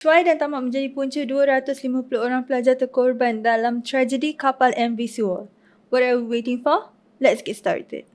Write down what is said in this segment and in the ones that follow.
Suai dan tamat menjadi punca 250 orang pelajar terkorban dalam tragedi kapal MV Sewol. What are we waiting for? Let's get started.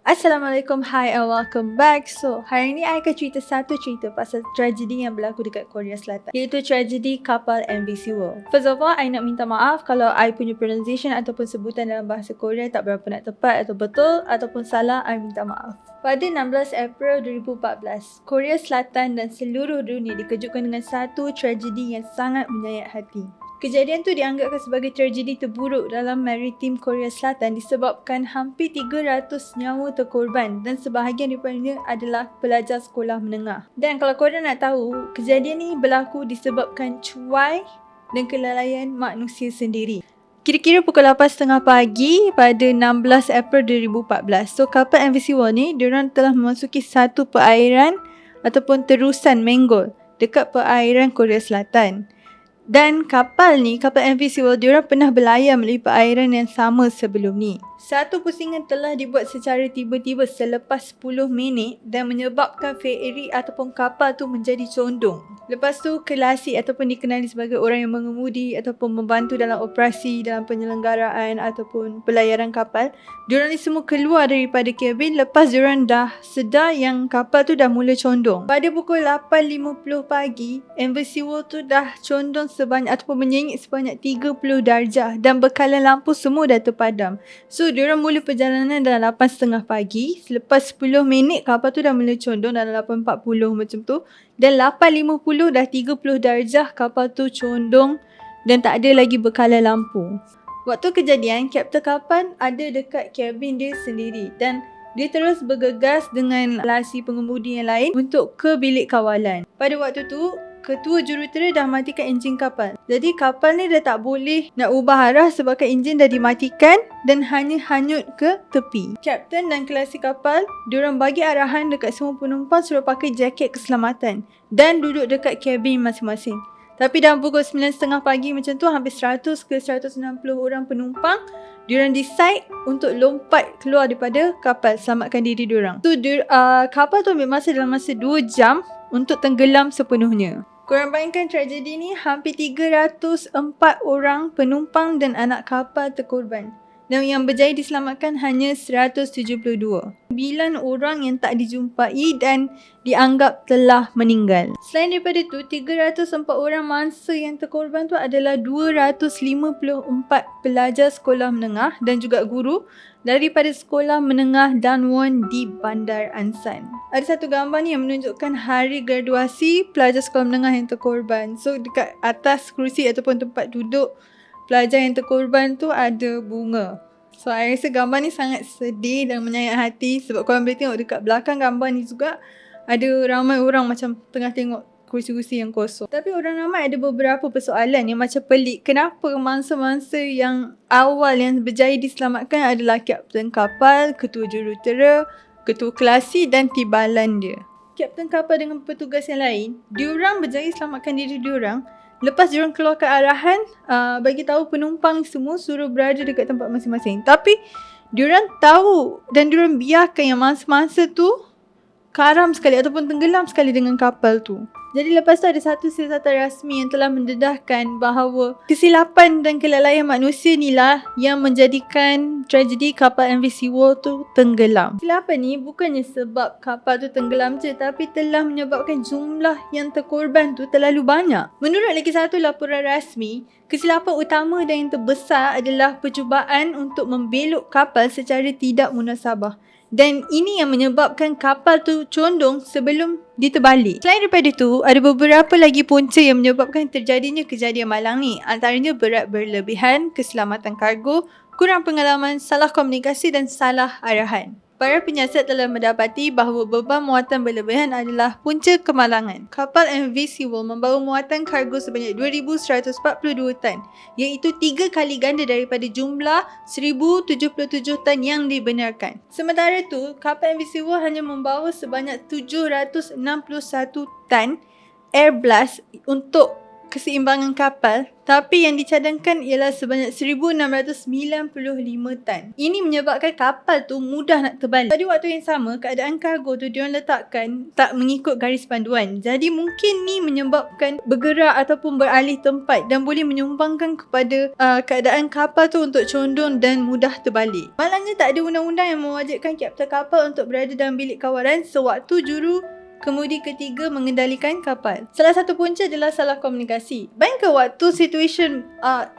Assalamualaikum, hi and welcome back. So, hari ni I akan cerita satu cerita pasal tragedi yang berlaku dekat Korea Selatan, iaitu tragedi kapal MV Sewol. First of all, I nak minta maaf kalau I punya pronunciation ataupun sebutan dalam bahasa Korea tak berapa nak tepat atau betul ataupun salah, I minta maaf. Pada 16 April 2014, Korea Selatan dan seluruh dunia dikejutkan dengan satu tragedi yang sangat menyayat hati. Kejadian tu dianggapkan sebagai tragedi terburuk dalam maritim Korea Selatan disebabkan hampir 300 nyawa terkorban dan sebahagian daripadanya adalah pelajar sekolah menengah. Dan kalau korang nak tahu, kejadian ni berlaku disebabkan cuai dan kelalaian manusia sendiri. Kira-kira pukul 8.30 pagi pada 16 April 2014. So kapal MV Sewol ni, diorang telah memasuki satu perairan ataupun terusan Menggol dekat perairan Korea Selatan. Dan kapal MV Sewol, diorang pernah berlayar melalui perairan yang sama sebelum ni. Satu pusingan telah dibuat secara tiba-tiba selepas 10 minit dan menyebabkan ferry ataupun kapal tu menjadi condong. Lepas tu Kelasi ataupun dikenali sebagai orang yang mengemudi ataupun membantu dalam operasi dalam penyelenggaraan ataupun pelayaran kapal, diorang ni semua keluar daripada kabin lepas diorang dah sedar yang kapal tu dah mula condong. Pada pukul 8.50 pagi, MV Sewol tu dah condong sebanyak ataupun menyengit sebanyak 30 darjah dan bekalan lampu semua dah terpadam. So diorang mula perjalanan dalam 8.30 pagi. Selepas 10 minit kapal tu dah mula condong dalam 8.40 macam tu. Dan 8.50 dah 30 darjah kapal tu condong dan tak ada lagi bekalan lampu. Waktu kejadian, kapten kapal ada dekat kabin dia sendiri dan dia terus bergegas dengan lasi pengemudi yang lain untuk ke bilik kawalan. Pada waktu tu, ketua jurutera dah matikan enjin kapal. Jadi kapal ni dah tak boleh nak ubah arah sebabkan enjin dah dimatikan dan hanya hanyut ke tepi. Kapten dan kelasi kapal, diorang bagi arahan dekat semua penumpang suruh pakai jaket keselamatan dan duduk dekat kabin masing-masing. Tapi dalam pukul 9.30 pagi macam tu, hampir 100 ke 160 orang penumpang, diorang decide untuk lompat keluar daripada kapal, selamatkan diri diorang. So kapal tu ambil masa dalam masa 2 jam untuk tenggelam sepenuhnya. Korang bayangkan tragedi ni, hampir 304 orang penumpang dan anak kapal terkorban. Dan yang berjaya diselamatkan hanya 172. 9 orang yang tak dijumpai dan dianggap telah meninggal. Selain daripada tu, 304 orang mangsa yang terkorban tu adalah 254 pelajar sekolah menengah dan juga guru daripada sekolah menengah Danwon di Bandar Ansan. Ada satu gambar ni yang menunjukkan hari graduasi pelajar sekolah menengah yang terkorban. So dekat atas kerusi ataupun tempat duduk pelajar yang terkorban tu ada bunga. So I rasa gambar ni sangat sedih dan menyayat hati sebab korang boleh tengok dekat belakang gambar ni juga ada ramai orang macam tengah tengok kursi-kursi yang kosong. Tapi orang ramai ada beberapa persoalan yang macam pelik. Kenapa mangsa-mangsa yang awal yang berjaya diselamatkan adalah kapten kapal, ketua jurutera, ketua kelasi dan timbalan dia. Kapten kapal dengan petugas yang lain, diorang berjaya selamatkan diri diorang. Lepas diorang keluarkan arahan, bagi tahu penumpang semua suruh berada dekat tempat masing-masing. Tapi diorang tahu dan diorang biarkan yang mangsa-mangsa tu karam sekali ataupun tenggelam sekali dengan kapal tu. Jadi lepas tu ada satu siasatan rasmi yang telah mendedahkan bahawa kesilapan dan kelalaian manusia ni lah yang menjadikan tragedi kapal MV Sewol tu tenggelam. Kesilapan ni bukannya sebab kapal tu tenggelam je, tapi telah menyebabkan jumlah yang terkorban tu terlalu banyak. Menurut lagi satu laporan rasmi, kesilapan utama dan yang terbesar adalah percubaan untuk membelok kapal secara tidak munasabah. Dan ini yang menyebabkan kapal tu condong sebelum diterbalik. Selain daripada itu, ada beberapa lagi punca yang menyebabkan terjadinya kejadian malang ni. Antaranya berat berlebihan, keselamatan kargo, kurang pengalaman, salah komunikasi dan salah arahan. Para penyiasat telah mendapati bahawa beban muatan berlebihan adalah punca kemalangan. Kapal MV Sewol membawa muatan kargo sebanyak 2,142 tan, iaitu 3 kali ganda daripada jumlah 1,077 tan yang dibenarkan. Sementara itu, kapal MV Sewol hanya membawa sebanyak 761 tan air blast untuk keseimbangan kapal, tapi yang dicadangkan ialah sebanyak 1,695 tan. Ini menyebabkan kapal tu mudah nak terbalik. Pada waktu yang sama, keadaan kargo tu diorang letakkan tak mengikut garis panduan. Jadi mungkin ni menyebabkan bergerak ataupun beralih tempat dan boleh menyumbangkan kepada keadaan kapal tu untuk condong dan mudah terbalik. Malangnya tak ada undang-undang yang mewajibkan kapten kapal untuk berada dalam bilik kawalan sewaktu juru kemudi ketiga mengendalikan kapal. Salah satu punca adalah salah komunikasi. Bayangkan waktu situasi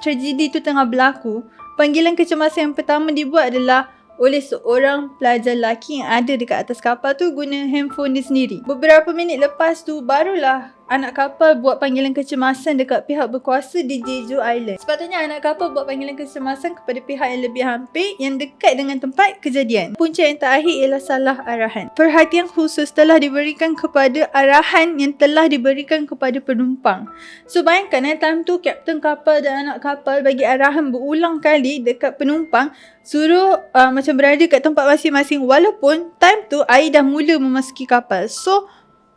tragedi itu tengah berlaku, panggilan kecemasan yang pertama dibuat adalah oleh seorang pelajar lelaki yang ada dekat atas kapal tu guna handphone dia sendiri. Beberapa minit lepas tu barulah anak kapal buat panggilan kecemasan dekat pihak berkuasa di Jeju Island. Sepatutnya anak kapal buat panggilan kecemasan kepada pihak yang lebih hampir yang dekat dengan tempat kejadian. Punca yang terakhir ialah salah arahan. Perhatian khusus telah diberikan kepada arahan yang telah diberikan kepada penumpang. So bayangkan time tu kapten kapal dan anak kapal bagi arahan berulang kali dekat penumpang, suruh macam berada kat tempat masing-masing walaupun time tu air dah mula memasuki kapal. So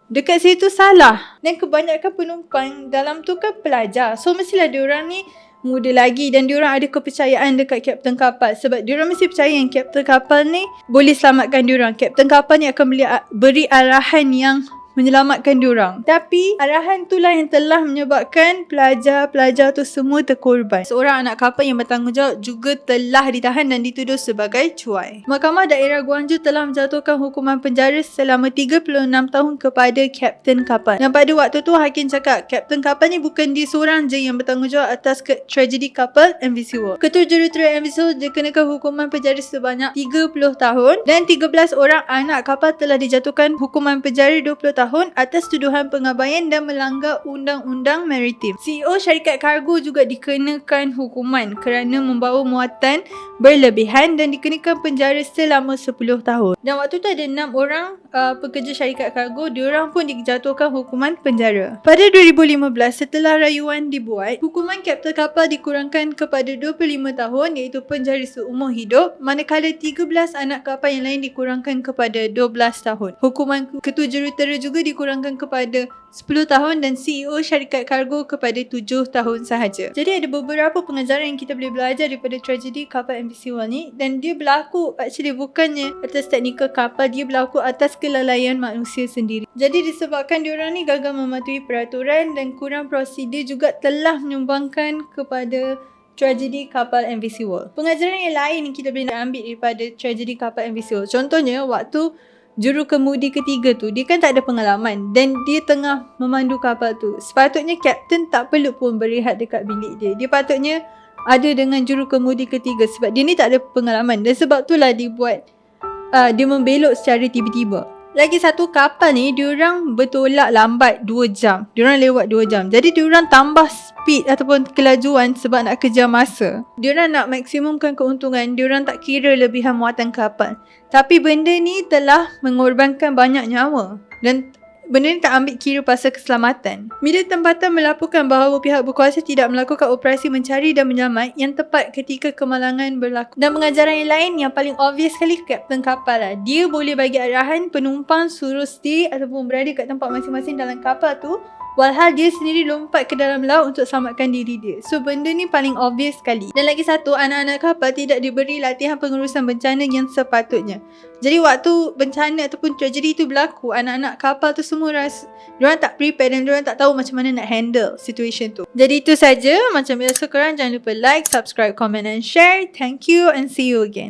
dekat situ salah. Dan kebanyakan penumpang dalam tu kan pelajar. So mestilah diorang ni muda lagi dan diorang ada kepercayaan dekat kapten kapal. Sebab diorang mesti percaya yang kapten kapal ni boleh selamatkan diorang. Kapten kapal ni akan beri arahan yang menyelamatkan diorang. Tapi arahan itulah yang telah menyebabkan pelajar-pelajar tu semua terkorban. Seorang anak kapal yang bertanggungjawab juga telah ditahan dan dituduh sebagai cuai. Mahkamah Daerah Guangzhou telah menjatuhkan hukuman penjara selama 36 tahun kepada kapten kapal. Dan pada waktu tu hakim cakap kapten kapal ni bukan dia seorang je yang bertanggungjawab atas tragedi kapal MV Seawolf. Ketua Juruterang MV Seawolf dikenakan hukuman penjara sebanyak 30 tahun dan 13 orang anak kapal telah dijatuhkan hukuman penjara 20 tahun atas tuduhan pengabaian dan melanggar undang-undang maritim. CEO syarikat kargo juga dikenakan hukuman kerana membawa muatan berlebihan dan dikenakan penjara selama 10 tahun. Dan waktu tu ada 6 orang pekerja syarikat kargo, diorang pun dijatuhkan hukuman penjara. Pada 2015 setelah rayuan dibuat, hukuman kapten kapal dikurangkan kepada 25 tahun iaitu penjara seumur hidup, manakala 13 anak kapal yang lain dikurangkan kepada 12 tahun. Hukuman ketua jurutera juga dikurangkan kepada 10 tahun dan CEO syarikat kargo kepada 7 tahun sahaja. Jadi ada beberapa pengajaran yang kita boleh belajar daripada tragedi kapal MV Seawolf ni, dan dia berlaku actually bukannya atas teknikal kapal, dia berlaku atas kelalaian manusia sendiri. Jadi disebabkan diorang ni gagal mematuhi peraturan dan kurang prosedur juga telah menyumbangkan kepada tragedi kapal MV Seawolf. Pengajaran yang lain yang kita boleh ambil daripada tragedi kapal MV Seawolf, contohnya waktu juru kemudi ketiga tu, dia kan tak ada pengalaman dan dia tengah memandu kapal tu. Sepatutnya kapten tak perlu pun berehat dekat bilik dia. Dia patutnya ada dengan juru kemudi ketiga sebab dia ni tak ada pengalaman dan sebab itulah dia membelok secara tiba-tiba. Lagi satu, kapal ni diorang bertolak lambat 2 jam. Diorang lewat 2 jam. Jadi diorang tambah speed ataupun kelajuan sebab nak kejar masa. Diorang nak maksimumkan keuntungan. Diorang tak kira lebihan muatan kapal. Tapi benda ni telah mengorbankan banyak nyawa. Dan benda ni tak ambil kira pasal keselamatan. Media tempatan melaporkan bahawa pihak berkuasa tidak melakukan operasi mencari dan menyelamat yang tepat ketika kemalangan berlaku. Dan pengajaran yang lain yang paling obvious sekali kapten kapal lah. Dia boleh bagi arahan penumpang suruh stay ataupun berada kat tempat masing-masing dalam kapal tu, walhal dia sendiri lompat ke dalam laut untuk selamatkan diri dia. So benda ni paling obvious sekali. Dan lagi satu, anak-anak kapal tidak diberi latihan pengurusan bencana yang sepatutnya. Jadi waktu bencana ataupun tragedi tu berlaku, anak-anak kapal tu semua diorang tak prepare dan diorang tak tahu macam mana nak handle situation tu. Jadi itu saja. Macam biasa korang jangan lupa like, subscribe, comment and share. Thank you and see you again.